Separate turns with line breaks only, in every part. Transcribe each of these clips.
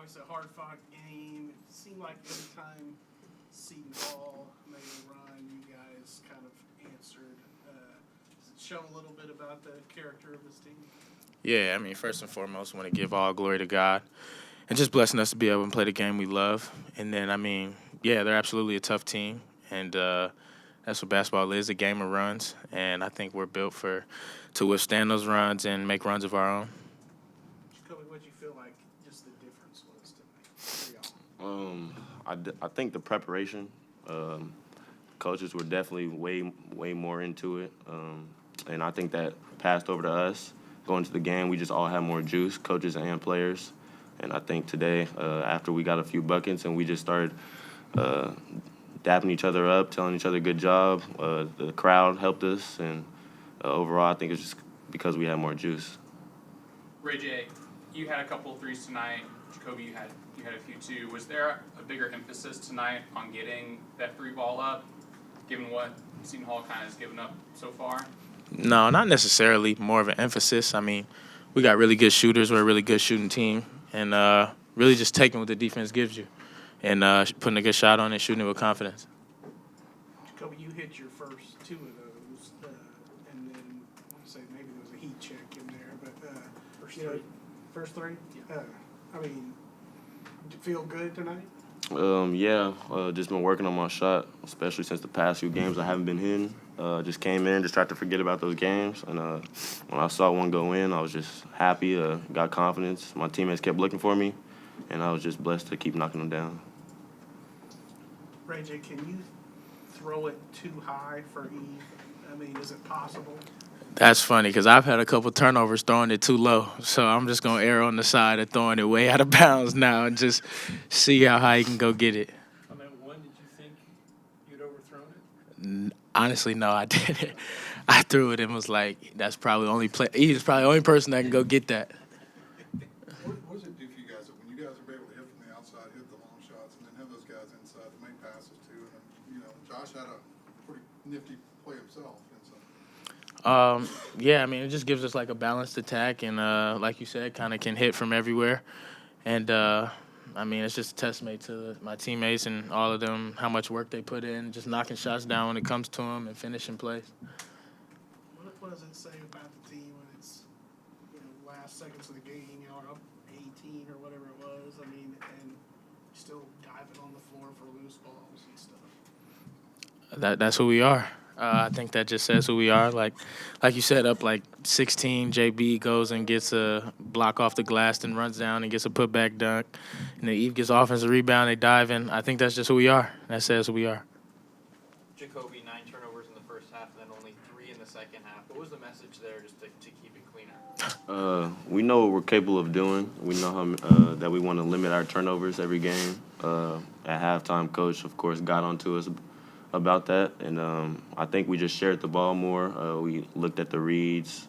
obviously a hard-fought game. It seemed like every time Seton Hall made a run, you guys kind of answered. Does it show a little bit about the character of this team?
Yeah, I mean, first and foremost, I want to give all glory to God and just blessing us to be able to play the game we love. And then, I mean, yeah, they're absolutely a tough team, and that's what basketball is, a game of runs. And I think we're built to withstand those runs and make runs of our own.
Jacoby, what do you feel like just the difference was tonight for y'all?
I think the preparation, coaches were definitely way more into it, and I think that passed over to us. Going to the game, we just all had more juice, coaches and players. And I think today, after we got a few buckets and we just started dapping each other up, telling each other good job, the crowd helped us. And overall, I think it's just because we had more juice.
Ray J, you had a couple of threes tonight. Jacoby, you had a few too. Was there a bigger emphasis tonight on getting that three ball up, given what Seton Hall kind of has given up so far?
No, not necessarily. More of an emphasis. I mean, we got really good shooters. We're a really good shooting team. And really just taking what the defense gives you and putting a good shot on it, shooting it with confidence.
Jacoby, you hit your first two of those, and then I want to say maybe there was a heat check in there, but first three.
Yeah.
I mean, did it feel good tonight?
Just been working on my shot, especially since the past few games I haven't been hitting. Just came in, just tried to forget about those games. And when I saw one go in, I was just happy, got confidence. My teammates kept looking for me, and I was just blessed to keep knocking them down.
Ray J, can you throw it too high for Eve? I mean, is it possible?
That's funny because I've had a couple turnovers throwing it too low. So I'm just going to err on the side of throwing it way out of bounds now and just see how high you can go get it.
On that one, did you think you'd overthrown it?
Honestly, no, I didn't. I threw it and was like, that's probably he's probably the only person that can go get that.
What does it do for you guys when you guys are able to hit from the outside, hit the long shots, and then have those guys inside to make passes too? And then, Josh had a pretty nifty play himself.
Yeah, I mean, it just gives us like a balanced attack and, like you said, kind of can hit from everywhere. And, I mean, it's just a testament to my teammates and all of them, how much work they put in, just knocking shots down when it comes to them and finishing plays.
What does it say about the team when it's last seconds of the game, or up 18 or whatever it was? I mean, and still diving on the floor for loose balls and stuff.
That's who we are. I think that just says who we are. Like you said, up like 16, JB goes and gets a block off the glass and runs down and gets a putback dunk. And then Eve gets offensive rebound, they dive in. I think that's just who we are. That says who we are.
Jacoby, 9 turnovers in the first half and then only 3 in the second half. What was the message there just to keep it cleaner?
We know what we're capable of doing. We know how that we want to limit our turnovers every game. At halftime, Coach, of course, got onto us about that, and I think we just shared the ball more. We looked at the reads,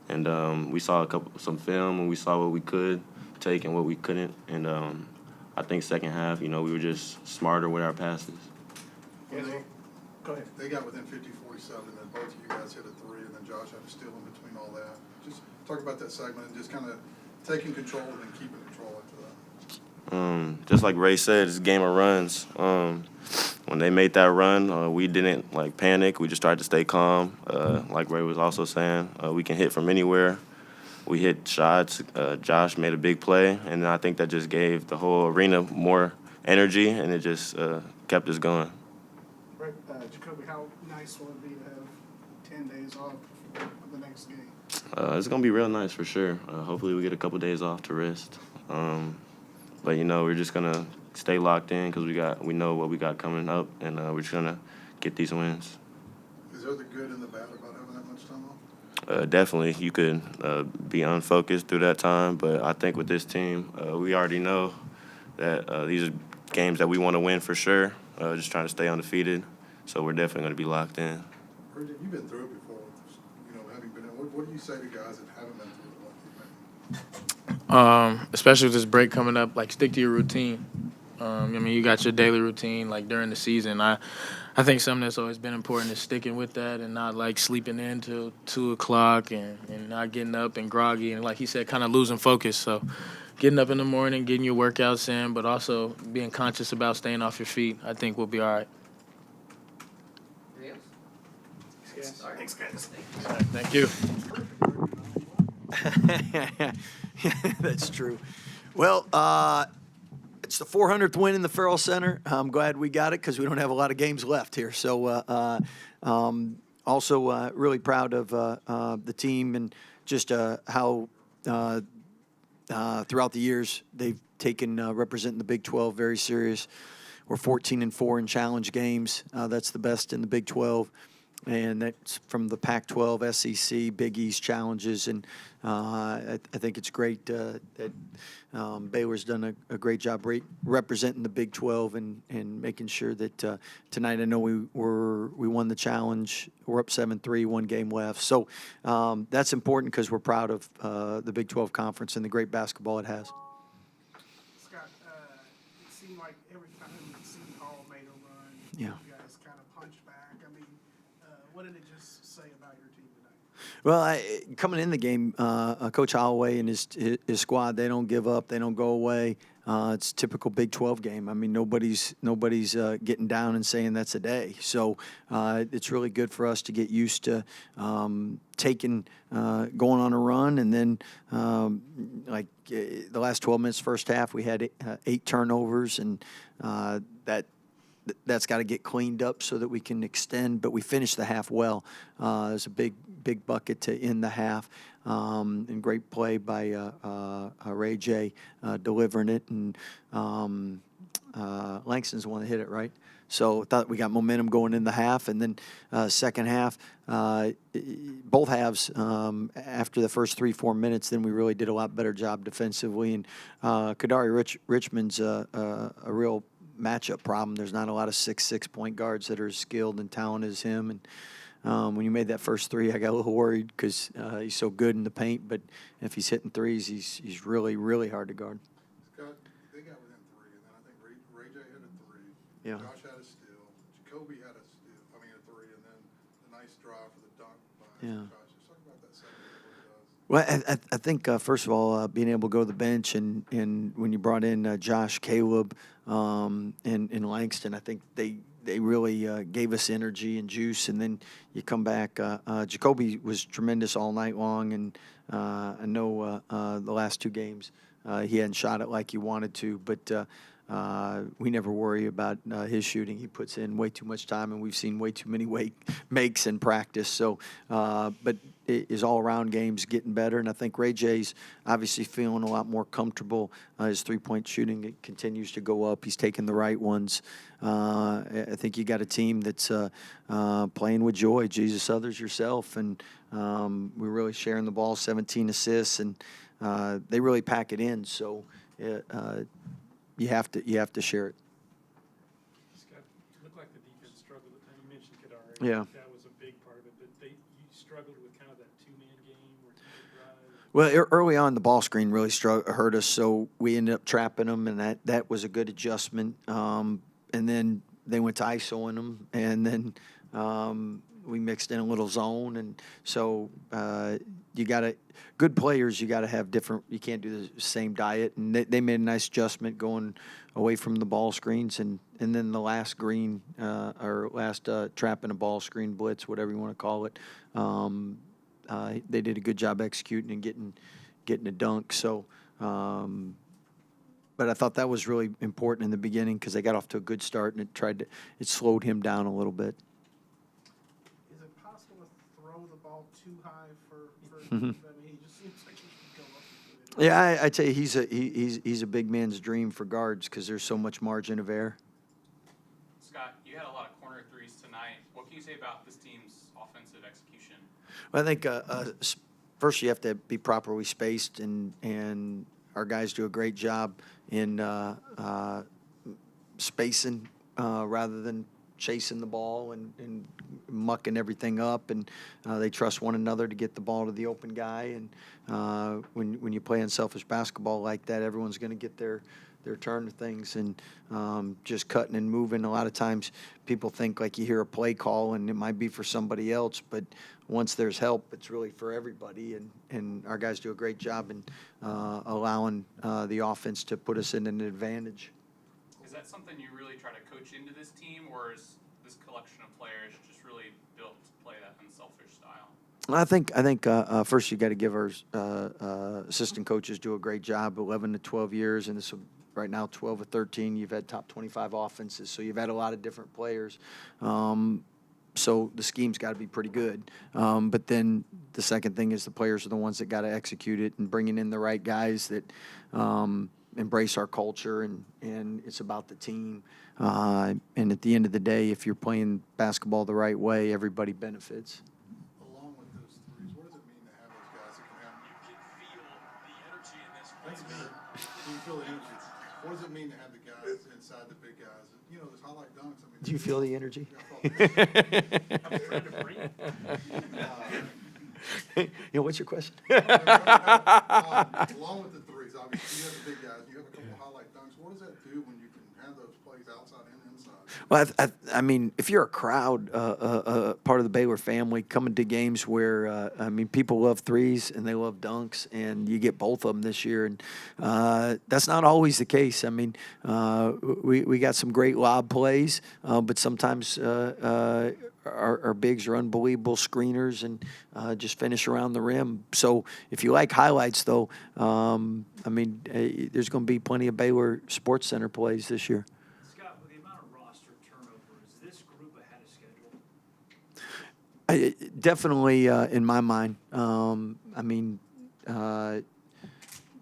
and we saw some film, and we saw what we could take and what we couldn't. And I think second half, we were just smarter with our passes.
Go ahead.
They got within 50-47, and then both of you guys hit a three, and then Josh had to steal in between all that. Just talk about that segment and just kind of taking control and then keeping control after that.
Just like Ray said, it's a game of runs. When they made that run, we didn't panic. We just tried to stay calm. Like Ray was also saying, we can hit from anywhere. We hit shots. Josh made a big play, and I think that just gave the whole arena more energy, and it just kept us going.
Right, Jacoby, how nice will it be to have 10 days off for the next game?
It's gonna be real nice for sure. Hopefully, we get a couple days off to rest. But we're just gonna stay locked in because we know what we got coming up, and we're just gonna get these wins.
Is there the good and the bad about having that much time off?
Definitely, you could be unfocused through that time, but I think with this team, we already know that these are games that we want to win for sure. Just trying to stay undefeated, so we're definitely going to be locked in.
Bridget, you've been through it before, having been in. What do you say to guys that haven't been through it like you've been?
Especially with this break coming up, stick to your routine. You got your daily routine, during the season. I think something that's always been important is sticking with that and not, sleeping in till 2 o'clock and not getting up and groggy and, like he said, kind of losing focus. So, getting up in the morning, getting your workouts in, but also being conscious about staying off your feet, I think we'll be all right.
Anything else?
Thanks, guys.
Thank you.
That's true. Well, it's the 400th win in the Farrell Center. I'm glad we got it because we don't have a lot of games left here. So also really proud of the team and just how throughout the years they've taken representing the Big 12 very serious. We're 14-4 in challenge games. That's the best in the Big 12. And that's from the Pac-12, SEC, Big East challenges. And I think it's great that Baylor's done a great job representing the Big 12 and making sure that tonight I know we won the challenge. We're up 7-3, one game left. So that's important because we're proud of the Big 12 conference and the great basketball it has.
Scott, it seemed like every time Seton Hall made a run,
Yeah.
you guys kind of punched back. I mean, what did it just say about your team tonight?
Well, coming in the game, Coach Holloway and his squad, they don't give up, they don't go away. It's a typical Big 12 game. I mean, nobody's getting down and saying that's a day. So it's really good for us to get used to going on a run, and then the last 12 minutes, first half, we had 8 turnovers, and that's got to get cleaned up so that we can extend. But we finished the half well. There's a big bucket to end the half, and great play by Ray J delivering it. And Langston's the one that hit it, right? So I thought we got momentum going in the half. And then second half, both halves, after the first 3-4 minutes, then we really did a lot better job defensively. And Kadari Richmond's a real matchup problem. There's not a lot of 6'6" point guards that are as skilled and talented as him. And when you made that first three, I got a little worried because he's so good in the paint. But if he's hitting threes, he's really, really hard to guard.
Scott, they got within 3, and then I think Ray J hit a 3.
Yeah.
Josh had a steal. Jacoby had a 3, and then the nice drive for the dunk by
Yeah.
Josh. Just talk about that second.
Well, I think, first of all, being able to go to the bench and when you brought in Josh, Caleb, and Langston, I think they really gave us energy and juice. And then you come back. Jacoby was tremendous all night long, and I know the last 2 games he hadn't shot it like he wanted to, but we never worry about his shooting. He puts in way too much time, and we've seen way too many makes in practice. So, but his all-around game's getting better, and I think Ray J's obviously feeling a lot more comfortable. His three-point shooting, it continues to go up. He's taking the right ones. I think you got a team that's playing with joy. Jesus, others, yourself, and we're really sharing the ball. 17 assists, and they really pack it in. So. You have to share it.
Scott, it looked like the defense struggled. You mentioned Kadari.
Yeah.
That was a big part of it. But you struggled with kind of that 2-man game or 2-man drive.
Well, early on, the ball screen really hurt us, so we ended up trapping them, and that was a good adjustment. And then they went to ISO in them, and then we mixed in a little zone, and so good players, you got to have different. You can't do the same diet, and they made a nice adjustment going away from the ball screens, and then the last green or last trap in a ball screen blitz, whatever you want to call it. They did a good job executing and getting a dunk. So, but I thought that was really important in the beginning because they got off to a good start, and it slowed him down a little bit.
Is it possible to throw the ball too high for I mean, he just seems like he could go up and get it.
Yeah, I tell you, he's a big man's dream for guards because there's so much margin of error.
Scott, you had a lot of corner threes tonight. What can you say about this team's offensive execution?
Well, I think first you have to be properly spaced, and our guys do a great job in spacing rather than chasing the ball and mucking everything up, and they trust one another to get the ball to the open guy. And when you play unselfish basketball like that, everyone's going to get their turn to things, and just cutting and moving. A lot of times people think like you hear a play call and it might be for somebody else, but once there's help, it's really for everybody. And our guys do a great job in allowing the offense to put us in an advantage.
Is that something you really try to coach into this team, or is this collection of players just really built to play that unselfish style?
I think first you got to give our assistant coaches do a great job. 11 to 12 years, and this will, right now 12 or 13. You've had top 25 offenses, so you've had a lot of different players. So the scheme's got to be pretty good. But then the second thing is the players are the ones that got to execute it, and bringing in the right guys that embrace our culture, and it's about the team. And at the end of the day, if you're playing basketball the right way, everybody benefits.
Along with those threes, what does it mean to have those guys that can have? That's me. Do you feel the energy? What does it mean to have the guys inside the big guys? You know, there's highlight dunks. I mean,
Do you feel the energy? What's your question?
Along with the threes, obviously, you have the big guys. You have a couple of highlight dunks. What does that do when you can have those plays outside and inside?
Well, I mean, if you're a crowd, part of the Baylor family, coming to games where, people love threes and they love dunks, and you get both of them this year, and that's not always the case. I mean, we got some great lob plays, but sometimes our bigs are unbelievable screeners and just finish around the rim. So if you like highlights, though, there's going to be plenty of Baylor Sports Center plays this year.
Scott, with the amount of roster turnover, is this group ahead of schedule?
Definitely, in my mind.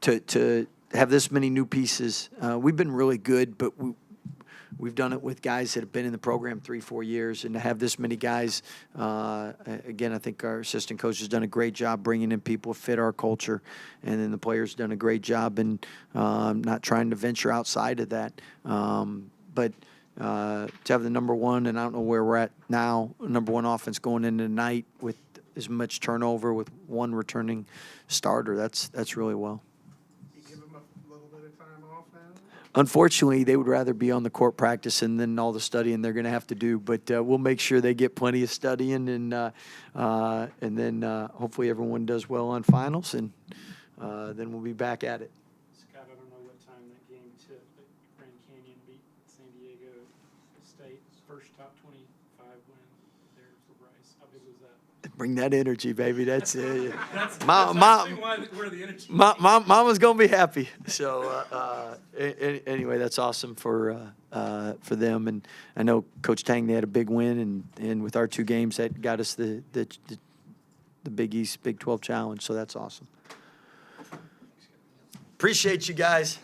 To have this many new pieces, we've been really good, but we've done it with guys that have been in the program 3-4 years, and to have this many guys, again, I think our assistant coach has done a great job bringing in people who fit our culture, and then the players done a great job in not trying to venture outside of that. But to have the number one, and I don't know where we're at now, number one offense going into the night with as much turnover with one returning starter, that's really well.
You give them a little bit of time off now?
Unfortunately, they would rather be on the court practicing than all the studying they're going to have to do. But we'll make sure they get plenty of studying, and then hopefully everyone does well on finals, and then we'll be back at it.
Scott, I don't know what time that game tipped, but Grand Canyon beat San Diego State. First top 25 win there for Bryce. How big was that?
Bring that energy, baby. That's it.
That's where the energy.
Mama's gonna be happy. So anyway, that's awesome for them, and I know Coach Tang, they had a big win, and with our 2 games that got us the Big East Big 12 Challenge. So that's awesome. Appreciate you guys.